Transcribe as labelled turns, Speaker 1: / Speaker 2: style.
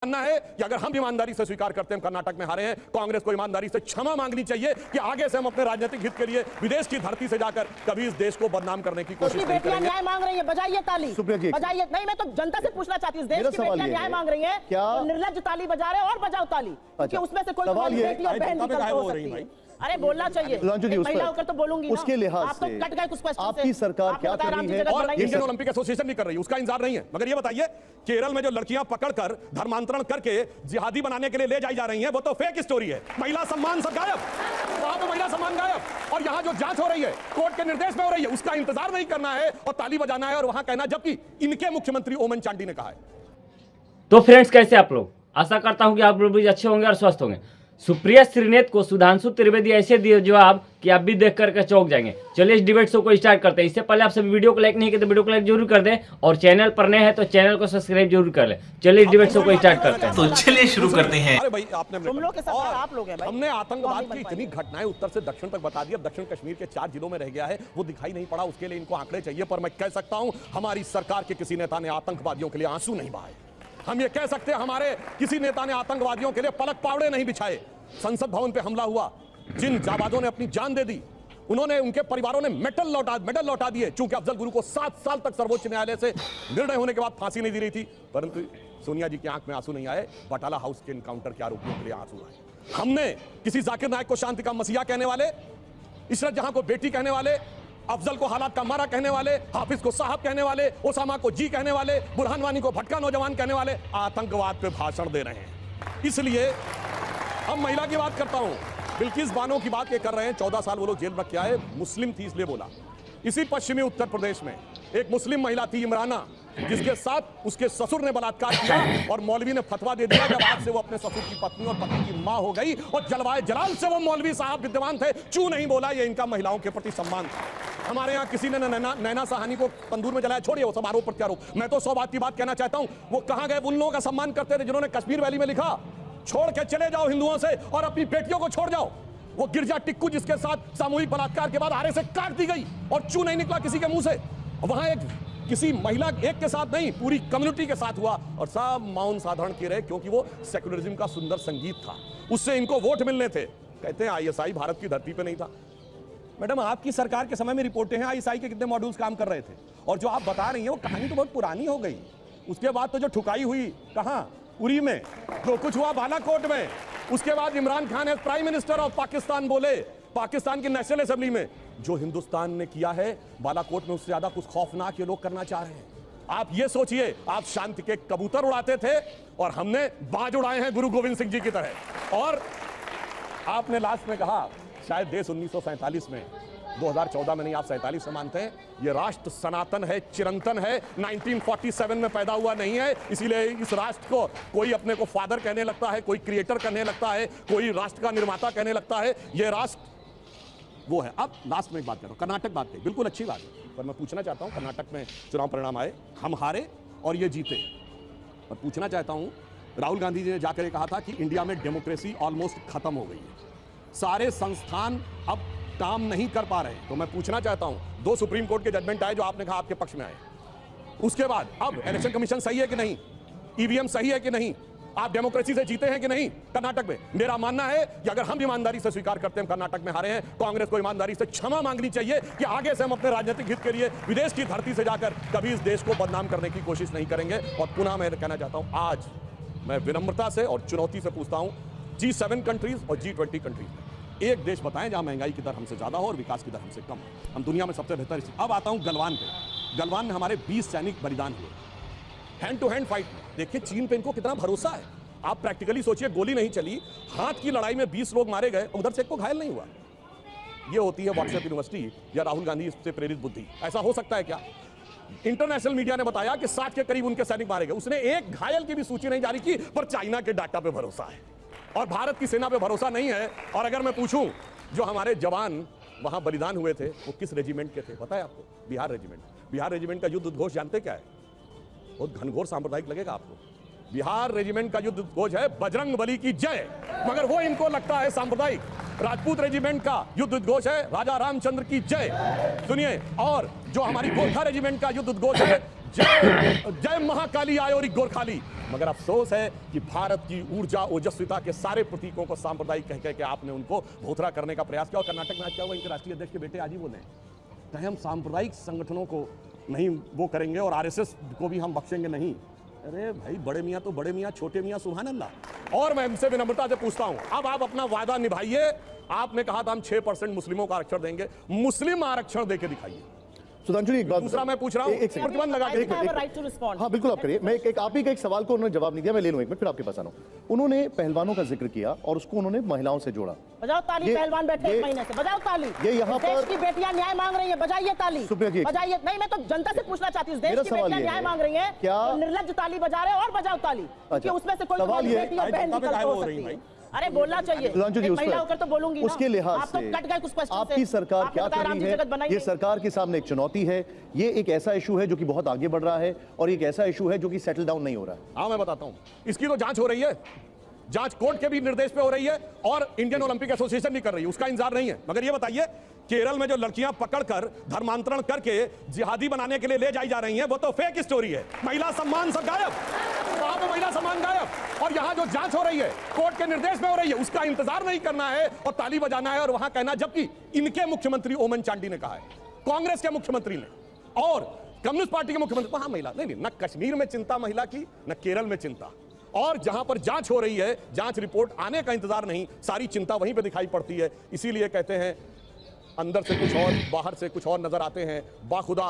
Speaker 1: मानना है कि अगर हम ईमानदारी से स्वीकार करते हैं कर्नाटक में हारे हैं, कांग्रेस को ईमानदारी से क्षमा मांगनी चाहिए कि आगे से हम अपने राजनीतिक हित के लिए विदेश की धरती से जाकर कभी इस देश को बदनाम करने की कोशिश नहीं करेंगे।
Speaker 2: न्याय मांग रही है, बजाइए ताली, बजाइए। नहीं, मैं तो जनता से पूछना चाहती हूँ, इस देश की बेटियां न्याय मांग रही हैं, तो निर्लज्ज ताली बजा रहे हैं और बजाओ ताली, क्योंकि उसमें से कोई बेटी और बहन निकल हो सकती है। अरे बोलना चाहिए, महिला होकर तो बोलूंगी
Speaker 3: उसके लिहाज से
Speaker 2: कट गए कुछ क्वेश्चन
Speaker 3: आपकी सरकार क्या कर रही है
Speaker 1: और इंडियन ओलंपिक एसोसिएशन भी कर रही है, उसका इंतजार नहीं है। मगर ये बताइए, केरल में जो लड़कियां पकड़कर धर्मांतरण करके जिहादी बनाने के लिए ले जाई जा रही हैं, वो तो फेक स्टोरी है। महिला सम्मान सब गायब, वहां पे महिला सम्मान गायब। और यहाँ जो जांच हो रही है कोर्ट के निर्देश में हो रही है, उसका इंतजार नहीं करना है और ताली बजाना है और वहां कहना, जबकि इनके मुख्यमंत्री ओमन चांडी ने कहा है।
Speaker 4: तो फ्रेंड्स, कैसे आप लोग? आशा करता हूं कि आप लोग भी अच्छे होंगे और स्वस्थ होंगे। सुप्रिया श्रीनेत को सुधांशु त्रिवेदी ऐसे दिए जवाब कि आप भी देख करके चौंक जाएंगे। चलिए इस डिबेट शो को स्टार्ट करते हैं। इससे पहले आप सभी वीडियो को लाइक नहीं किए तो वीडियो को लाइक जरूर कर दें और चैनल पर नए हैं तो चैनल को सब्सक्राइब जरूर कर लें। चलिए इस डिबेट शो को स्टार्ट करते हैं।
Speaker 5: तो चलिए शुरू करते हैं।
Speaker 1: अरे भाई, आपने
Speaker 2: तुम लोग के सरकार आप लोग हैं भाई।
Speaker 1: हमने आतंकवाद की इतनी घटनाएं उत्तर से दक्षिण तक बता दी, अब दक्षिण कश्मीर के 4 जिलों में रह गया है, वो दिखाई नहीं पड़ा। उसके लिए इनको आंकड़े चाहिए, पर मैं कह सकता हूं हमारी सरकार के किसी नेता ने आतंकवादियों के लिए आंसू नहीं बहाए। हम ये कह सकते हैं हमारे किसी नेता ने आतंकवादियों के लिए पलक पावड़े नहीं बिछाए। संसद भवन पे हमला हुआ, जिन जाबाजों ने अपनी जान दे दी, उन्होंने, उनके परिवारों ने मेडल लौटा दिए। चूंकि अफजल गुरु को 7 साल तक सर्वोच्च न्यायालय से निर्णय होने के बाद फांसी नहीं दी रही थी, परंतु सोनिया जी की आंख में आंसू नहीं आए, बटाला हाउस के इनकाउंटर के आरोपियों के लिए आंसू आए। हमने किसी जाकिर नायक को शांति का मसीहा कहने वाले, इशरत जहां को बेटी कहने वाले, अफजल को हालात का मारा कहने वाले, हाफिज को साहब कहने वाले, ओसामा को जी कहने वाले, बुरहान वानी को भटका नौजवान कहने वाले आतंकवाद पे भाषण दे रहे हैं। इसलिए हम महिला की बात करता हूं, बिल्किस बानो की बात ये कर रहे हैं। 14 साल वो लोग जेल में क्या है, मुस्लिम थी इसलिए बोला। इसी पश्चिमी उत्तर प्रदेश में एक मुस्लिम महिला थी इमराना, जिसके साथ उसके ससुर ने बलात्कार किया और मौलवी ने फतवा दे दिया। जब आज से वो अपने ससुर की पत्नी और पति की मां हो गई और जलवाए जलाल से वो मौलवी साहब विद्यमान थे, चू नहीं बोला। ये इनका महिलाओं के प्रति सम्मान था। हमारे यहाँ किसी ने नैना साहनी को तंदूर में जलाया, छोड़िए वो सब आरोप प्रत्यारोप। मैं तो 100 बात की बात कहना चाहता हूं, वो कहां गए? उन लोगों का सम्मान करते थे जिन्होंने कश्मीर वैली में लिखा, छोड़ के चले जाओ हिंदुओं से और अपनी बेटियों को छोड़ जाओ। वो गिरजा टिक्कू जिसके साथ सामूहिक बलात्कार के बाद आरे से काट दी गई और चू नहीं निकला किसी के मुंह से। वहां एक किसी महिला एक के साथ नहीं, पूरी कम्युनिटी के साथ हुआ और सब मौन साधारण के रहे, क्योंकि वो सेकुलरिज्म का सुंदर संगीत था, उससे इनको वोट मिलने थे। कहते हैं आईएसआई भारत की धरती पे नहीं था। मैडम, आपकी सरकार के समय में रिपोर्टें हैं आईएसआई के कितने मॉड्यूल्स काम कर रहे थे, और जो आप बता रही हैं वो कहानी तो बहुत पुरानी हो गई। उसके बाद तो जो ठुकाई हुई कहां, उरी में, जो कुछ हुआ बालाकोट में, उसके बाद Imran Khan as prime minister of Pakistan बोले पाकिस्तान की नेशनल असेंबली में, जो हिंदुस्तान ने किया है बालाकोट में उससे ज्यादा कुछ खौफनाक ये लोग करना चाह रहे हैं। आप ये सोचिए, आप शांति के कबूतर उड़ाते थे और हमने बाज उड़ाए हैं गुरु गोविंद सिंह जी की तरह। और आपने लास्ट में कहा शायद देश 1947 में, 2014 में नहीं, आप 47 से मानते हैं, ये राष्ट्र सनातन है, चिरंतन है, 1947 में पैदा हुआ नहीं है। इसीलिए इस राष्ट्र को कोई अपने को फादर कहने लगता है, कोई क्रिएटर कहने लगता है, कोई राष्ट्र का निर्माता कहने लगता है। ये राष्ट्र वो है। अब लास्ट में एक बात कर रहा हूं, कर्नाटक बात कही, बिल्कुल अच्छी बात है, पर मैं पूछना चाहता हूं, कर्नाटक में चुनाव परिणाम आए, हम हारे और ये जीते, पर पूछना चाहता हूं, राहुल गांधी जी ने जाकर ये कहा था कि इंडिया में डेमोक्रेसी ऑलमोस्ट खत्म हो गई है, सारे संस्थान अब काम नहीं कर पा रहे। तो मैं पूछना चाहता हूं, 2 सुप्रीम कोर्ट के जजमेंट आए जो आपने कहा आपके पक्ष में आए, उसके बाद अब इलेक्शन कमीशन सही है कि नहीं, ईवीएम सही है कि नहीं, आप डेमोक्रेसी से जीते हैं कि नहीं कर्नाटक में? मेरा मानना है कि अगर हम ईमानदारी से स्वीकार करते हैं कर्नाटक में हारे हैं, कांग्रेस को ईमानदारी से क्षमा मांगनी चाहिए कि आगे से हम अपने राजनीतिक हित के लिए विदेश की धरती से जाकर कभी इस देश को बदनाम करने की कोशिश नहीं करेंगे। और पुनः मैं कहना चाहता हूं, आज मैं विनम्रता से और चुनौती से पूछता हूं, G7 कंट्रीज और G20 कंट्रीज में एक देश बताएं जहां महंगाई की दर हमसे ज्यादा हो और विकास की दर हमसे कम हो। हम दुनिया में सबसे बेहतर। अब आता हूं गलवान पे। गलवान में हमारे 20 सैनिक बलिदान हुए हैंड टू हैंड फाइट में। देखिए चीन पे इनको कितना भरोसा है। आप प्रैक्टिकली सोचिए, गोली नहीं चली, हाथ की लड़ाई में 20 लोग मारे गए, उधर से एक को घायल नहीं हुआ। ये होती है व्हाट्सएप यूनिवर्सिटी या राहुल गांधी से प्रेरित बुद्धि। ऐसा हो सकता है क्या? इंटरनेशनल मीडिया ने बताया कि 60 के करीब उनके सैनिक मारे गए, उसने एक घायल की भी सूची नहीं जारी की, पर चाइना के डाटा पे भरोसा है और भारत की सेना पे भरोसा नहीं है। और अगर मैं पूछूं, जो हमारे जवान वहां बलिदान हुए थे वो किस रेजिमेंट के थे पता है आपको? बिहार रेजिमेंट। बिहार रेजिमेंट का युद्ध उद्घोष जानते क्या है? बहुत घनघोर सांप्रदायिक लगेगा आपको। बिहार रेजिमेंट का युद्ध उद्घोष है बजरंग बली की जय, मगर वो इनको लगता है सांप्रदायिक। राजपूत रेजिमेंट का युद्ध उद्घोष है राजा रामचंद्र की जय, सुनिए। और जो हमारी गोरखा रेजिमेंट का युद्ध उद्घोष है जय महाकाली आयोरी गोरखाली। मगर अफसोस है कि भारत की ऊर्जा ओजस्विता के सारे प्रतीकों को सांप्रदायिक कह के आपने उनको भोथरा करने का प्रयास किया। और कर्नाटक में आज क्या हुआ, इनके राष्ट्रीय अध्यक्ष के बेटे आज ही बोले कहे हम सांप्रदायिक संगठनों को नहीं वो करेंगे और आरएसएस को भी हम बख्शेंगे नहीं। अरे भाई, बड़े मियाँ तो बड़े मियाँ, छोटे मियाँ सुभान अल्लाह। और मैं इनसे विनम्रता से पूछता हूं, अब आप अपना वादा निभाइए। आपने कहा था हम 6% मुस्लिमों का आरक्षण देंगे, मुस्लिम आरक्षण देके दिखाइए।
Speaker 3: सुधांशु जी, एक बात
Speaker 1: दूसरा मैं पूछ रहा हूं, प्रतिबंध लगा के
Speaker 3: हाँ बिल्कुल आप करिए। मैं एक आप ही का एक सवाल को उन्होंने जवाब नहीं दिया, मैं ले लूं एक मिनट फिर आपके पास आना। उन्होंने पहलवानों का जिक्र किया और उसको उन्होंने महिलाओं से जोड़ा।
Speaker 2: बजाओ ताली, पहलवान बैठे 1 महीने से, बजाओ ताली।
Speaker 3: ये यहाँ पर
Speaker 2: देश की बेटियां न्याय मांग रही है, बजाइए ताली, बजाइए। नहीं, मैं तो जनता से पूछना चाहती हूँ, देश की बेटियां न्याय मांग रही है, क्या निर्लज्ज ताली बजा रहे और बजाओ ताली, क्योंकि उसमें से कोई बेटी और बहन निकल हो सकती है। अरे बोलना चाहिए, महिला होकर तो बोलूंगी ना।
Speaker 3: उसके लिहाज
Speaker 2: आप तो कट गए कुछ क्वेश्चन से।
Speaker 3: आपकी सरकार क्या कर रही है? ये सरकार के सामने एक चुनौती है। ये एक ऐसा इशू है जो कि बहुत आगे बढ़ रहा है और एक ऐसा इशू है जो कि सेटल डाउन नहीं हो रहा है।
Speaker 1: हाँ मैं बताता हूं, इसकी तो जांच हो रही है, जांच कोर्ट के भी निर्देश पे हो रही है और इंडियन ओलंपिक एसोसिएशन भी कर रही है, उसका इंतजार नहीं है। मगर ये बताइए, केरल में जो लड़कियां पकड़कर धर्मांतरण करके जिहादी बनाने के लिए ले जाई जा रही हैं, वो तो फेक स्टोरी है। महिला सम्मान सब गायब, वहां पे महिला सम्मान गायब। और यहां जो जांच हो रही है कोर्ट के निर्देश में हो रही है, उसका इंतजार नहीं करना है और ताली बजाना है और वहां कहना। जबकि इनके मुख्यमंत्री ओमन चांडी ने कहा है, कांग्रेस के मुख्यमंत्री ने और कम्युनिस्ट पार्टी के मुख्यमंत्री, वहां महिला नहीं, न कश्मीर में चिंता महिला की, न केरल में चिंता। और जहां पर जांच हो रही है, जांच रिपोर्ट आने का इंतजार नहीं, सारी चिंता वहीं पे दिखाई पड़ती है। इसीलिए कहते हैं अंदर से कुछ और बाहर से कुछ और नजर आते हैं। बाखुदा